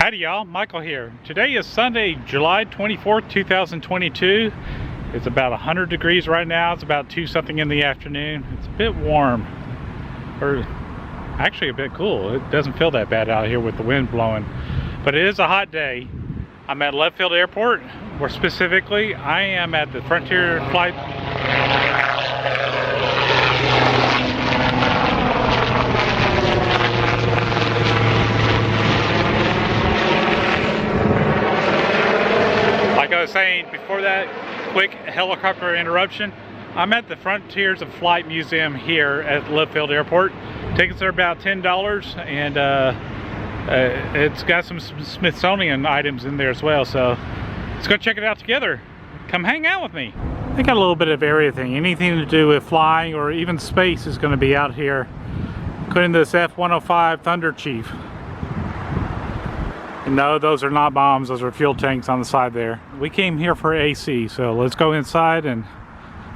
Howdy y'all, Michael here. Today is Sunday, July 24th, 2022. It's about 100 degrees right now. It's about 2 something in the afternoon. It's a bit warm, or actually a bit cool. It doesn't feel that bad out here with the wind blowing, but it is a hot day. I'm at Love Field Airport. More specifically, I am at the Frontier flight. Like I was saying before that quick helicopter interruption, I'm at the Frontiers of Flight Museum here at Love Field Airport. Tickets are about $10, and it's got some Smithsonian items in there as well, so let's go check it out together. Come hang out with me. They got a little bit of everything. Anything to do with flying or even space is going to be out here, including this F-105 Thunder Chief. No, those are not bombs, those are fuel tanks on the side there. We came here for AC, so let's go inside and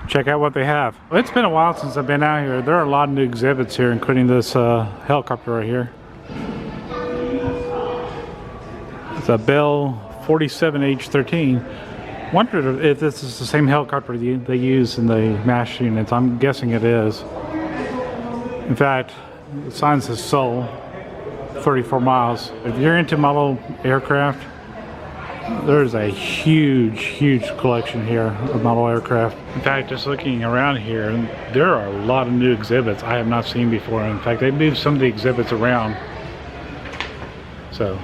check out what they have. Well, it's been a while since I've been out here. There are a lot of new exhibits here, including this helicopter right here. It's a Bell 47H-13. Wondered if this is the same helicopter they use in the MASH units. I'm guessing it is. In fact, the sign says Seoul. 34 miles. If you're into model aircraft, there's a huge collection here of model aircraft. In fact, just looking around here, there are a lot of new exhibits I have not seen before. In fact, they moved some of the exhibits around, so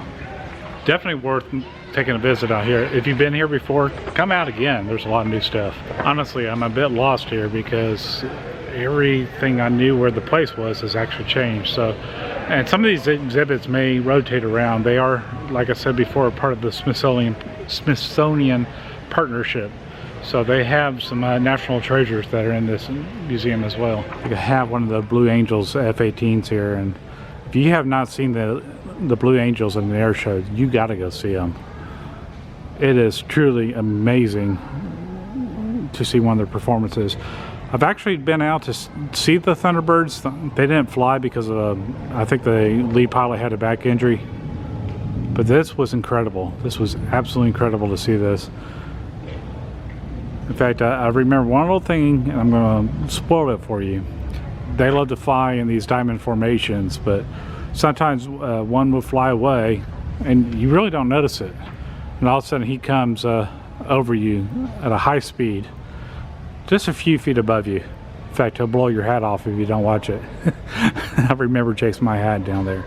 definitely worth taking a visit out here. If you've been here before, come out again. There's a lot of new stuff. Honestly, I'm a bit lost here because everything I knew where the place was has actually changed. So, and some of these exhibits may rotate around. They are, like I said before, part of the Smithsonian partnership. So they have some national treasures that are in this museum as well. You have one of the Blue Angels F-18s here, and if you have not seen the Blue Angels in the air show, you got to go see them. It is truly amazing to see one of their performances. I've actually been out to see the Thunderbirds. They didn't fly because of, I think the lead pilot had a back injury. But this was incredible. This was absolutely incredible to see this. In fact, I remember one little thing, and I'm going to spoil it for you. They love to fly in these diamond formations, but sometimes one will fly away, and you really don't notice it. And all of a sudden he comes over you at a high speed, just a few feet above you. In fact, he'll blow your hat off if you don't watch it. I remember chasing my hat down there.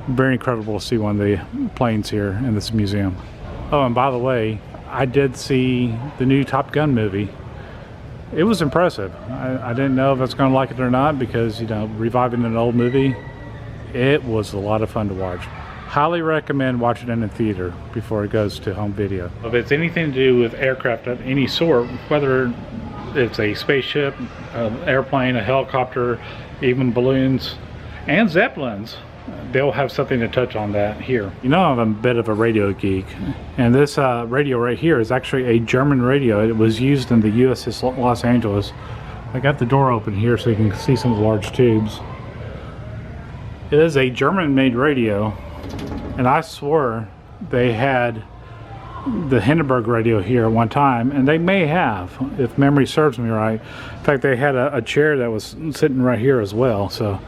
Very incredible to see one of the planes here in this museum. Oh, and by the way, I did see the new Top Gun movie. It was impressive. I didn't know if I was going to like it or not because, you know, reviving an old movie, it was a lot of fun to watch. Highly recommend watching it in the theater before it goes to home video. If it's anything to do with aircraft of any sort, whether it's a spaceship, an airplane, a helicopter, even balloons and zeppelins, they'll have something to touch on that here. You know, I'm a bit of a radio geek, and this radio right here is actually a German radio. It was used in the USS Los Angeles. I got the door open here so you can see some of the large tubes. It is a German-made radio. And I swore they had the Hindenburg radio here at one time, and they may have, if memory serves me right. In fact, they had a chair that was sitting right here as well. So,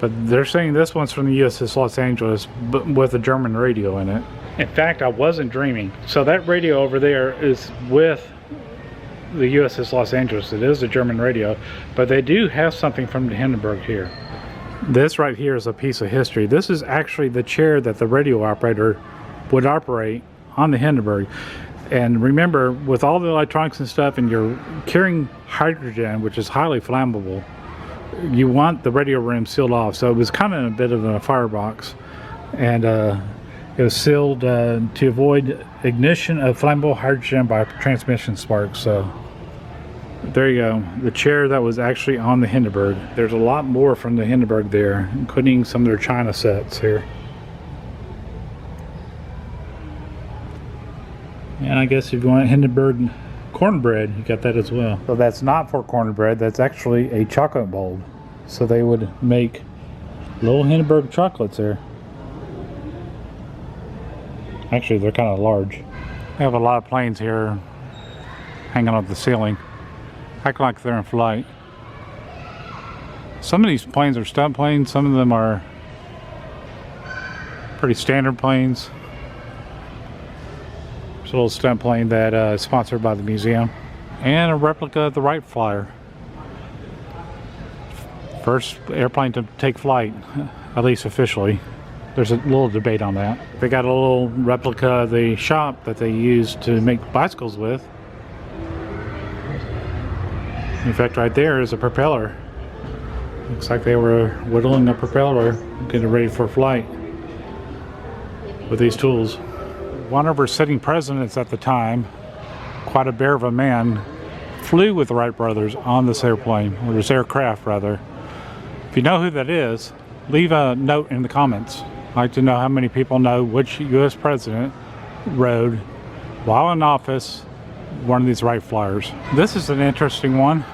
but they're saying this one's from the USS Los Angeles, but with a German radio in it. In fact, I wasn't dreaming. So that radio over there is with the USS Los Angeles. It is a German radio, but they do have something from the Hindenburg here. This right here is a piece of history. This is actually the chair that the radio operator would operate on the Hindenburg. And remember, with all the electronics and stuff, and you're carrying hydrogen, which is highly flammable, you want the radio room sealed off. So it was kind of a bit of a firebox. And it was sealed to avoid ignition of flammable hydrogen by transmission sparks. So there you go, the chair that was actually on the Hindenburg. There's a lot more from the Hindenburg there, including some of their China sets here. And I guess if you want Hindenburg cornbread, you got that as well. So that's not for cornbread, that's actually a chocolate mold. So they would make little Hindenburg chocolates there. Actually, they're kind of large. They have a lot of planes here hanging off the ceiling, acting like they're in flight. Some of these planes are stunt planes, some of them are pretty standard planes. There's a little stunt plane that is sponsored by the museum. And a replica of the Wright Flyer. First airplane to take flight, at least officially. There's a little debate on that. They got a little replica of the shop that they use to make bicycles with. In fact, right there is a propeller. Looks like they were whittling a propeller, getting ready for flight with these tools. One of our sitting presidents at the time, quite a bear of a man, flew with the Wright brothers on this airplane, or this aircraft rather. If you know who that is, leave a note in the comments. I'd like to know how many people know which U.S. president rode, while in office, one of these Wright Flyers. This is an interesting one.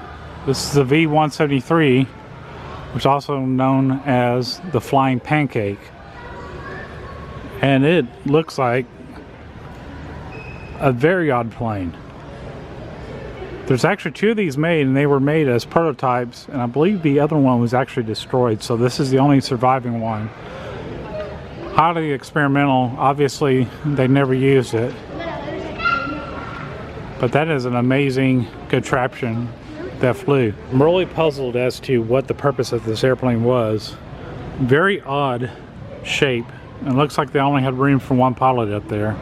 This is the V-173, which is also known as the Flying Pancake. And it looks like a very odd plane. There's actually two of these made, and they were made as prototypes, and I believe the other one was actually destroyed, so this is the only surviving one. Highly experimental. Obviously they never used it, but that is an amazing contraption that flew. I'm really puzzled as to what the purpose of this airplane was. Very odd shape, and it looks like they only had room for one pilot up there.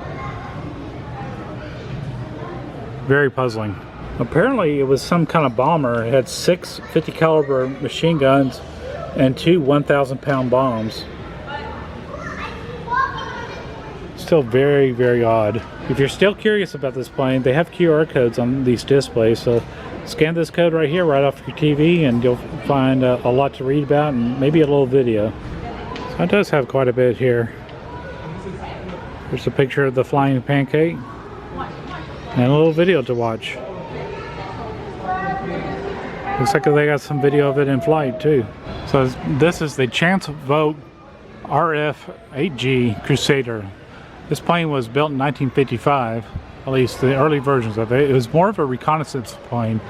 Very puzzling. Apparently it was some kind of bomber. It had 6 50 caliber machine guns and 2 1,000-pound bombs. Still very, very odd. If you're still curious about this plane, they have QR codes on these displays, so scan this code right here right off your TV and you'll find a lot to read about and maybe a little video. So it does have quite a bit here. There's a picture of the Flying Pancake and a little video to watch. Looks like they got some video of it in flight too. So this is the Chance Vote RF-8G Crusader. This plane was built in 1955, at least the early versions of it. It was more of a reconnaissance plane,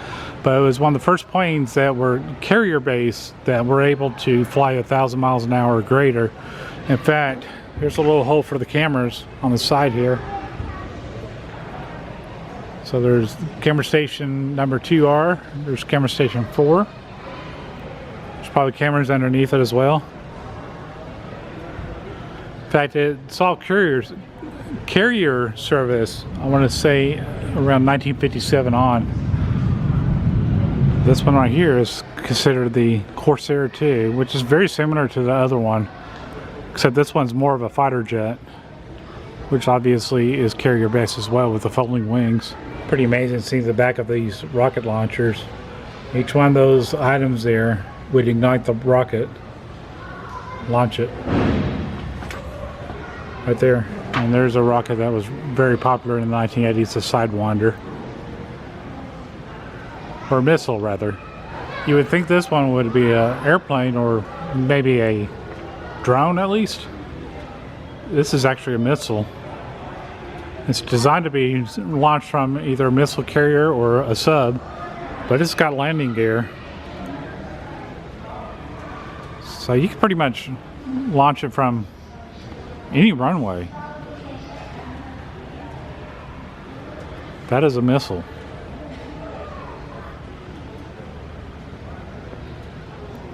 but it was one of the first planes that were carrier based that were able to fly 1,000 miles an hour or greater. In fact, here's a little hole for the cameras on the side here. So there's camera station number 2R, there's camera station 4. There's probably cameras underneath it as well. In fact, it saw carrier service, I want to say around 1957 on. This one right here is considered the Corsair 2, which is very similar to the other one, except this one's more of a fighter jet, which obviously is carrier based as well with the folding wings. Pretty amazing to see the back of these rocket launchers. Each one of those items there would ignite the rocket, launch it. Right there. And there's a rocket that was very popular in the 1980s, a Sidewinder. Or a missile, rather. You would think this one would be an airplane or maybe a drone at least. This is actually a missile. It's designed to be launched from either a missile carrier or a sub, but it's got landing gear. So you can pretty much launch it from any runway. That is a missile.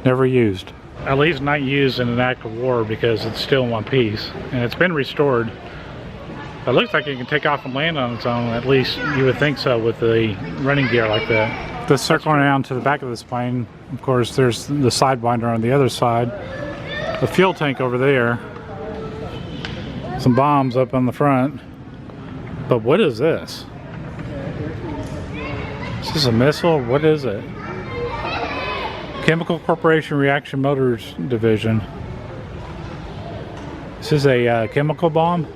Never used. At least not used in an act of war because it's still in one piece. And it's been restored. It looks like it can take off and land on its own. At least you would think so with the running gear like that. Just circling around to the back of this plane, of course, there's the Sidewinder on the other side. The fuel tank over there. Some bombs up on the front. But what is this? Is this a missile? What is it? Chemical Corporation Reaction Motors Division. This is a chemical bomb.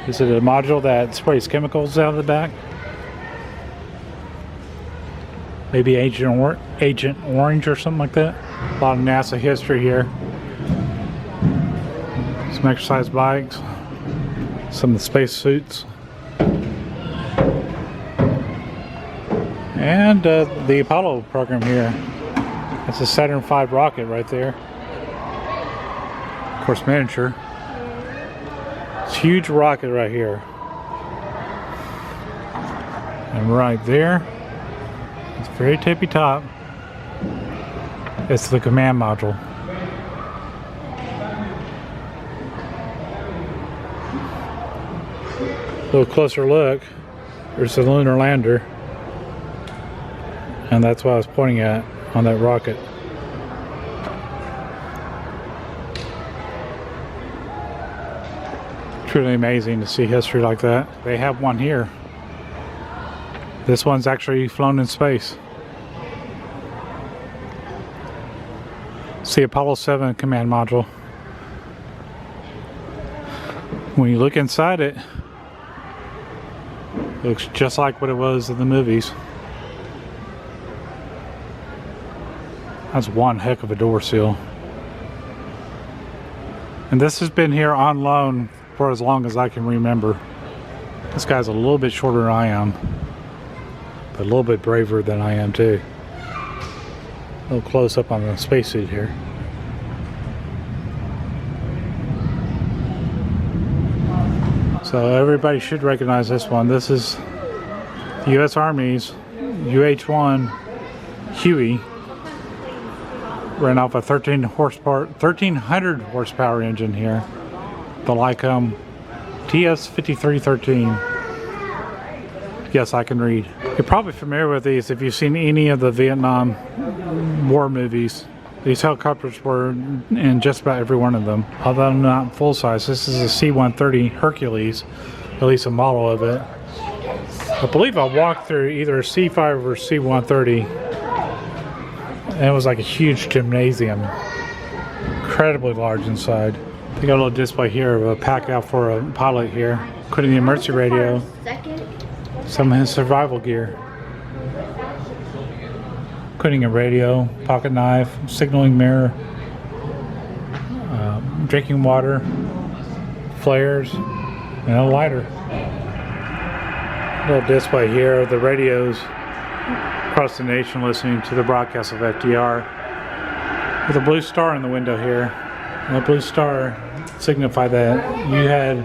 Is it a module that sprays chemicals out of the back? Maybe Agent Orange or something like that. A lot of NASA history here. Some exercise bikes. Some of the space suits. And the Apollo program here. That's a Saturn V rocket right there. Of course, miniature. It's a huge rocket right here. And right there, it's very tippy top. It's the command module. A little closer look. There's the lunar lander. And that's what I was pointing at on that rocket. Truly amazing to see history like that. They have one here. This one's actually flown in space. It's the Apollo 7 command module. When you look inside it, it looks just like what it was in the movies. That's one heck of a door seal. And this has been here on loan for as long as I can remember. This guy's a little bit shorter than I am, but a little bit braver than I am too. A little close up on the spacesuit here. So everybody should recognize this one. This is the U.S. Army's UH-1 Huey. Ran off a 1300 horsepower engine here. The Lycom TS-5313. Yes, I can read. You're probably familiar with these if you've seen any of the Vietnam War movies. These helicopters were in just about every one of them, although not full size. This is a C-130 Hercules, at least a model of it. I believe I walked through either a C-5 or C-130. And it was like a huge gymnasium, incredibly large inside. They got a little display here of a pack out for a pilot here, including the emergency radio, some of his survival gear, including a radio, pocket knife, signaling mirror, drinking water, flares, and a lighter. A little display here of the radios across the nation listening to the broadcast of FDR, with a blue star in the window here. And that blue star signified that you had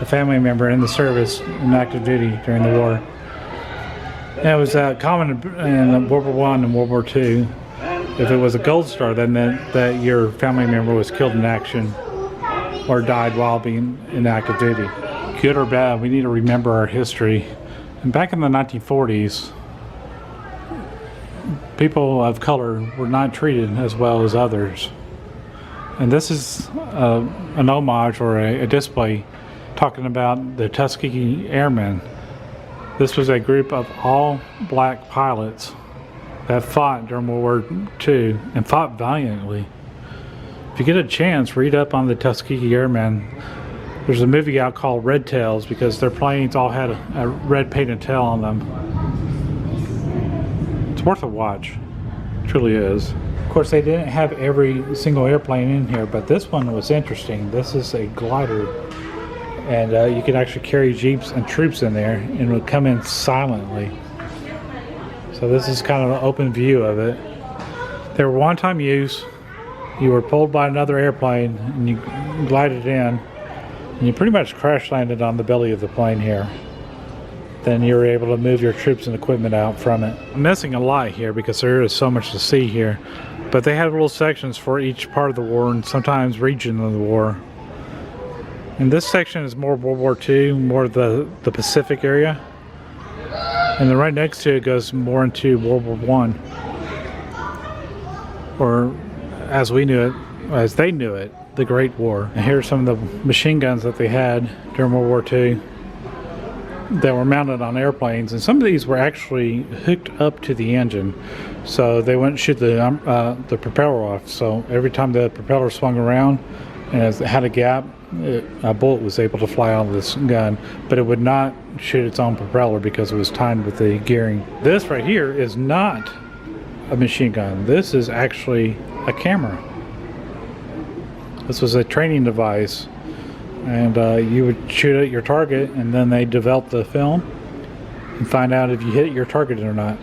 a family member in the service in active duty during the war. And it was common in World War I and World War II. If it was a gold star, that meant that your family member was killed in action or died while being in active duty. Good or bad, we need to remember our history. And back in the 1940s, people of color were not treated as well as others. And this is an homage or a display talking about the Tuskegee Airmen. This was a group of all black pilots that fought during World War II and fought valiantly. If you get a chance, read up on the Tuskegee Airmen. There's a movie out called Red Tails because their planes all had a red painted tail on them. It's worth a watch. It truly is. Of course, they didn't have every single airplane in here, but this one was interesting. This is a glider, and you could actually carry jeeps and troops in there, and it would come in silently. So this is kind of an open view of it. They were one-time use. You were pulled by another airplane, and you glided in, and you pretty much crash landed on the belly of the plane here. Then you were able to move your troops and equipment out from it. I'm missing a lot here because there is so much to see here, but they had little sections for each part of the war and sometimes region of the war. And this section is more World War II, more the Pacific area, and then right next to it goes more into World War I, or as we knew it, as they knew it, the Great War. And here are some of the machine guns that they had during World War II that were mounted on airplanes, and some of these were actually hooked up to the engine, so they wouldn't shoot the propeller off. So every time the propeller swung around and it had a gap, a bullet was able to fly out of this gun, but it would not shoot its own propeller because it was timed with the gearing. This right here is not a machine gun. This is actually a camera. This was a training device and you would shoot at your target, and then they develop the film and find out if you hit your target or not.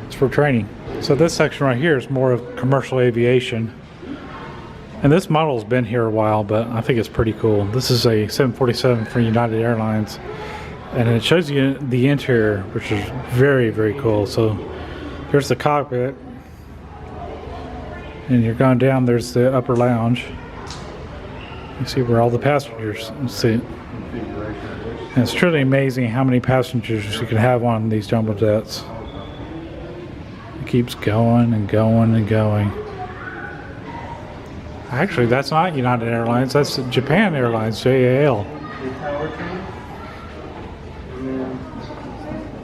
It's for training. So this section right here is more of commercial aviation. And this model's been here a while, but I think it's pretty cool. This is a 747 for United Airlines, and it shows you the interior, which is very, very cool. So here's the cockpit, and you're going down, there's the upper lounge. You see where all the passengers sit. And it's truly amazing how many passengers you can have on these jumbo jets. It keeps going and going and going. Actually, that's not United Airlines, that's Japan Airlines, JAL.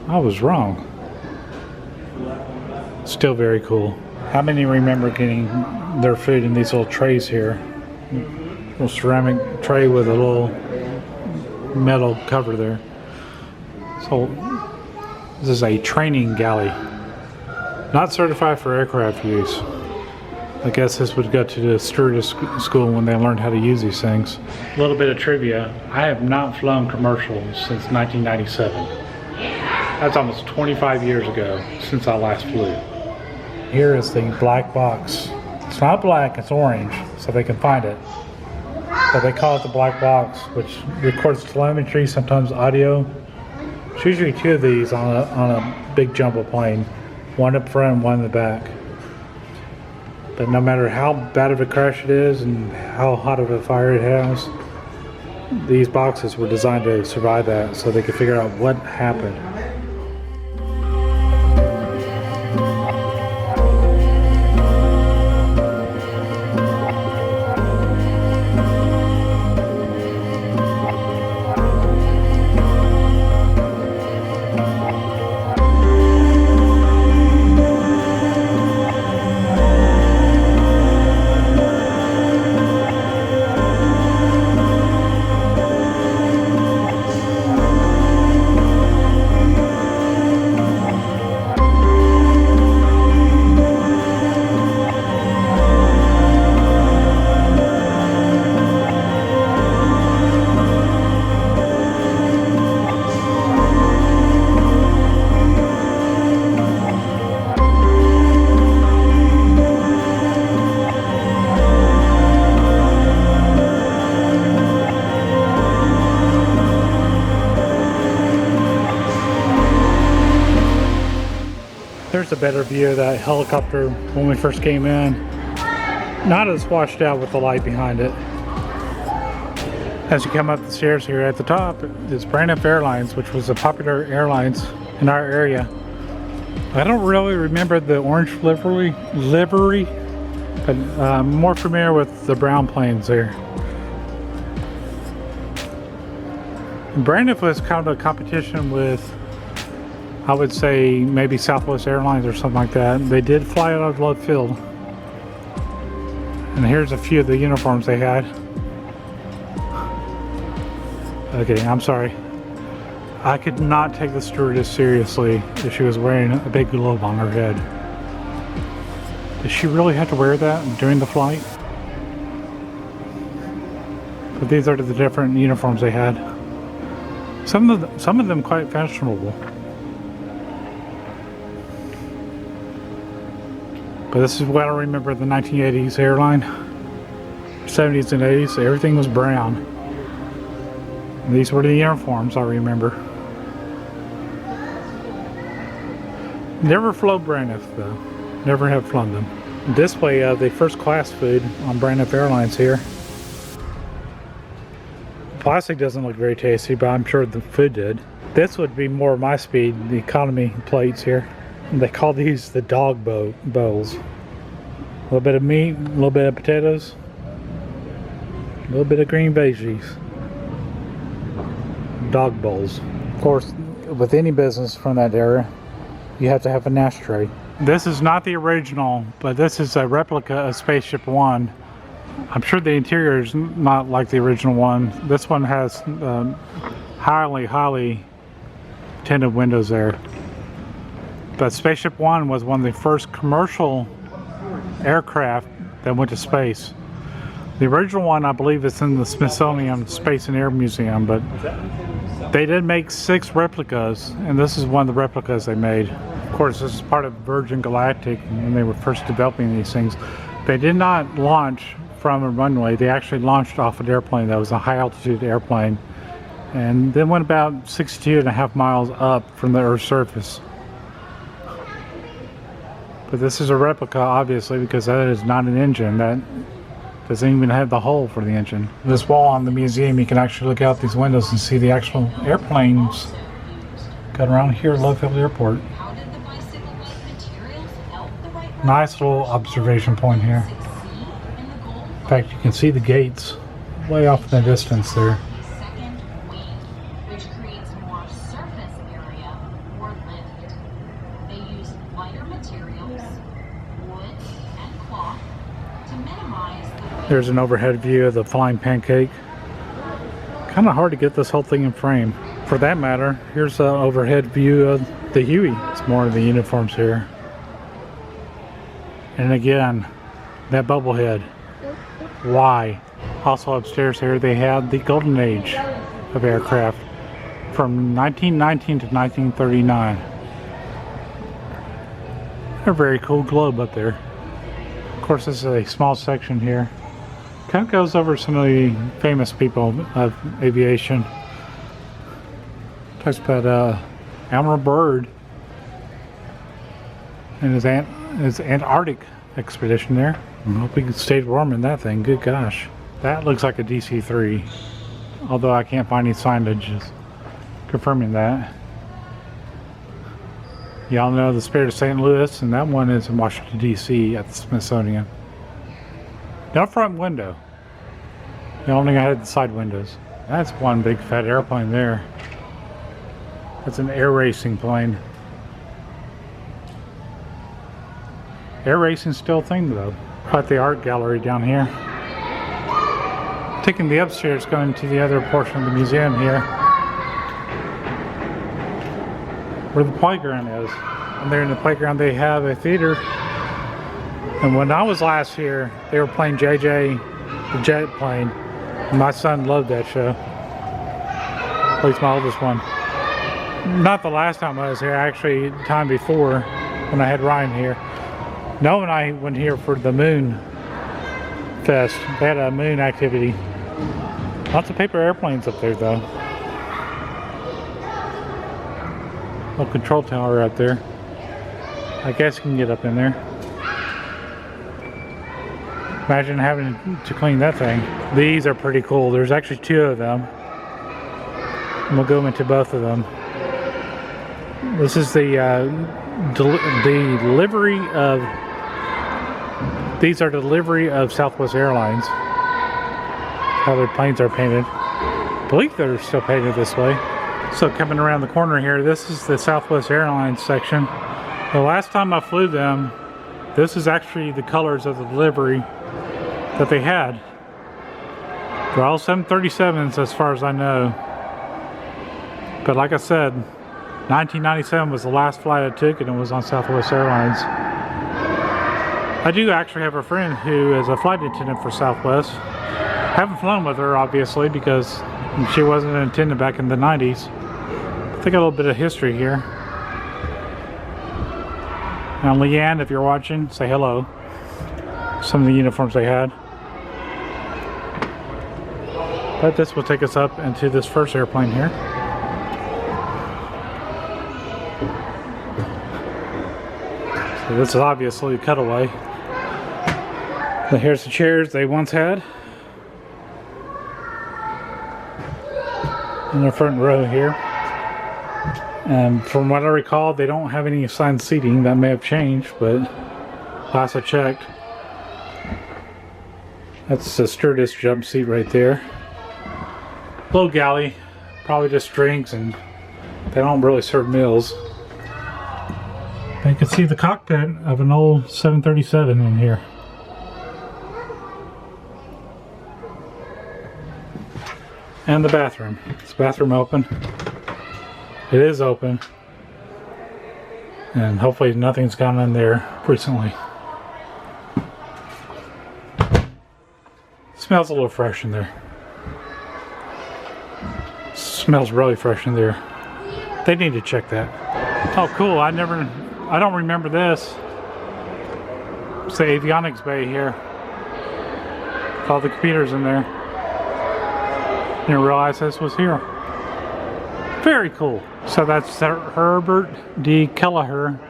I was wrong. Still very cool. How many remember getting their food in these little trays here? Little ceramic tray with a little metal cover there. So, this is a training galley. Not certified for aircraft use. I guess this would go to the stewardess school when they learned how to use these things. A little bit of trivia. I have not flown commercials since 1997. That's almost 25 years ago since I last flew. Here is the black box. It's not black, it's orange, so they can find it. But they call it the black box, which records telemetry, sometimes audio. There's usually two of these on a big jumbo plane. One up front and one in the back. But no matter how bad of a crash it is and how hot of a fire it has, these boxes were designed to survive that, so they could figure out what happened. There's a better view of that helicopter when we first came in. Not as washed out with the light behind it. As you come up the stairs here at the top is Braniff Airlines, which was a popular airlines in our area. I don't really remember the orange livery, but I'm more familiar with the brown planes there. And Braniff was kind of a competition with, I would say, maybe Southwest Airlines or something like that. They did fly out of Love Field. And here's a few of the uniforms they had. Okay, I'm sorry. I could not take the stewardess seriously if she was wearing a big globe on her head. Did she really have to wear that during the flight? But these are the different uniforms they had. Some of them quite fashionable. But this is what I remember of the 1980s airline. 70s and 80s, everything was brown. And these were the uniforms I remember. Never flew Braniff though. Never have flown them. Display of the first class food on Braniff Airlines here. Plastic doesn't look very tasty, but I'm sure the food did. This would be more my speed, the economy plates here. They call these the dog bowls. A little bit of meat, a little bit of potatoes, a little bit of green veggies. Dog bowls. Of course, with any business from that era, you have to have an ashtray. This is not the original, but this is a replica of Spaceship One. I'm sure the interior is not like the original one. This one has highly tinted windows there. But Spaceship One was one of the first commercial aircraft that went to space. The original one, I believe, is in the Smithsonian Space and Air Museum, but they did make 6 replicas, and this is one of the replicas they made. Of course, this is part of Virgin Galactic when they were first developing these things. They did not launch from a runway. They actually launched off an airplane that was a high-altitude airplane, and then went about 62.5 miles up from the Earth's surface. But this is a replica, obviously, because that is not an engine. That doesn't even have the hole for the engine. This wall on the museum, you can actually look out these windows and see the actual airplanes got around here at Love Field Airport. Nice little observation point here. In fact, you can see the gates way off in the distance there. There's an overhead view of the flying pancake. Kind of hard to get this whole thing in frame. For that matter, here's an overhead view of the Huey. It's more of the uniforms here. And again, that bubblehead. Why? Also upstairs here, they had the golden age of aircraft from 1919 to 1939. A very cool globe up there. Of course, this is a small section here. Kind of goes over some of the famous people of aviation. Talks about Admiral Byrd and his Antarctic expedition there. I hope he stayed warm in that thing. Good gosh. That looks like a DC-3. Although I can't find any signage confirming that. Y'all know the Spirit of St. Louis, and that one is in Washington, D.C. at the Smithsonian. No front window. They only had the side windows. That's one big fat airplane there. That's an air racing plane. Air racing's still a thing though. Quite the art gallery down here. Taking the upstairs going to the other portion of the museum here, where the playground is. And there in the playground they have a theater. And when I was last here, they were playing JJ, the jet plane. And my son loved that show. At least my oldest one. Not the last time I was here, actually the time before when I had Ryan here. Noah and I went here for the Moon Fest. They had a moon activity. Lots of paper airplanes up there though. Little control tower out there. I guess you can get up in there. Imagine having to clean that thing. These are pretty cool. There's actually 2 of them. And we'll go into both of them. This is the livery of. These are the livery of Southwest Airlines. How their planes are painted. I believe they're still painted this way. So coming around the corner here, this is the Southwest Airlines section. The last time I flew them, this is actually the colors of the livery that they had. They're all 737s as far as I know. But like I said, 1997 was the last flight I took, and it was on Southwest Airlines. I do actually have a friend who is a flight attendant for Southwest. Haven't flown with her, obviously, because she wasn't an attendant back in the 90s. But they got a little bit of history here. Now, Leanne, if you're watching, say hello. Some of the uniforms they had. But this will take us up into this first airplane here. So this is obviously a cutaway. But here's the chairs they once had. In the front row here. And from what I recall, they don't have any assigned seating. That may have changed, but last I checked. That's the stewardess jump seat right there. Low galley, probably just drinks, and they don't really serve meals. But you can see the cockpit of an old 737 in here. And the bathroom. Is the bathroom open? It is open. And hopefully nothing's gone in there recently. This Smells a little fresh in there. Smells really fresh in there. They need to check that. Oh, cool. I don't remember this. It's the avionics bay here. All the computers in there. Didn't realize this was here. Very cool. So that's Herbert D. Kelleher.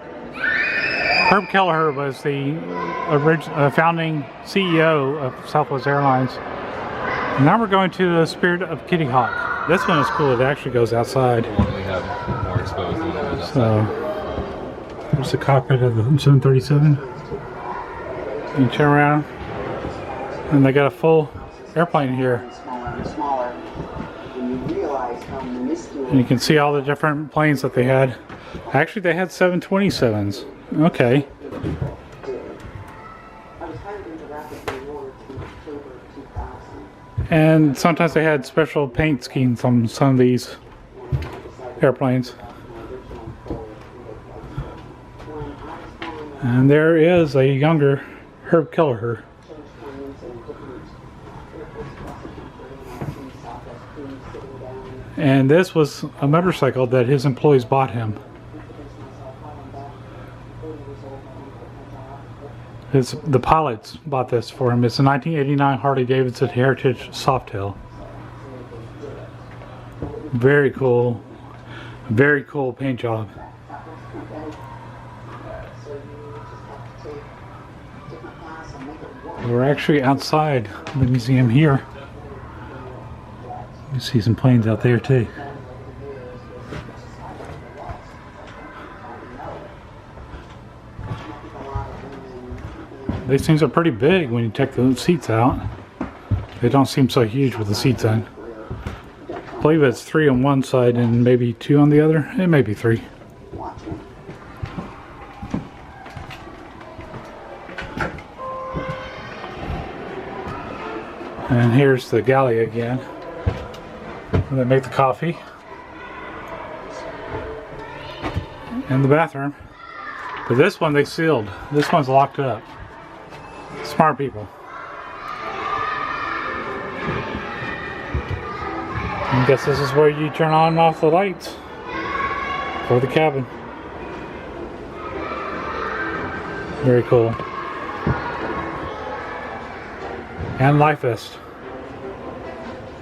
Herb Kelleher was the founding CEO of Southwest Airlines. And now we're going to the Spirit of Kitty Hawk. This one is cool. It actually goes outside. The one we have more exposed than the one outside. So there's the cockpit of the 737. You turn around, and they got a full airplane here. And you can see all the different planes that they had. Actually, they had 727s. Okay. And sometimes they had special paint schemes on some of these airplanes. And there is a younger Herb Kelleher. And this was a motorcycle that his employees bought him. The pilots bought this for him. It's a 1989 Harley-Davidson Heritage Softail. Very cool. Very cool paint job. We're actually outside the museum here. You see some planes out there too. These things are pretty big when you take the seats out. They don't seem so huge with the seats in. I believe it's 3 on one side and maybe 2 on the other. It may be 3. And here's the galley again. Where they make the coffee. And the bathroom. But this one they sealed. This one's locked up. Smart people. I guess this is where you turn on and off the lights for the cabin. Very cool. And life vest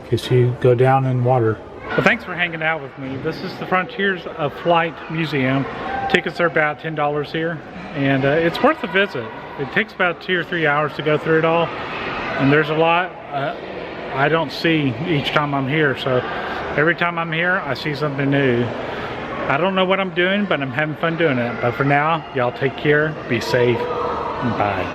in case you go down in water. Well, thanks for hanging out with me. This is the Frontiers of Flight Museum. Tickets are about $10 here, and it's worth a visit. It takes about 2 or 3 hours to go through it all, and there's a lot I don't see each time I'm here. So every time I'm here, I see something new. I don't know what I'm doing, but I'm having fun doing it. But for now, y'all take care, be safe, and bye.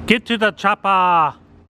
Get to the chopper!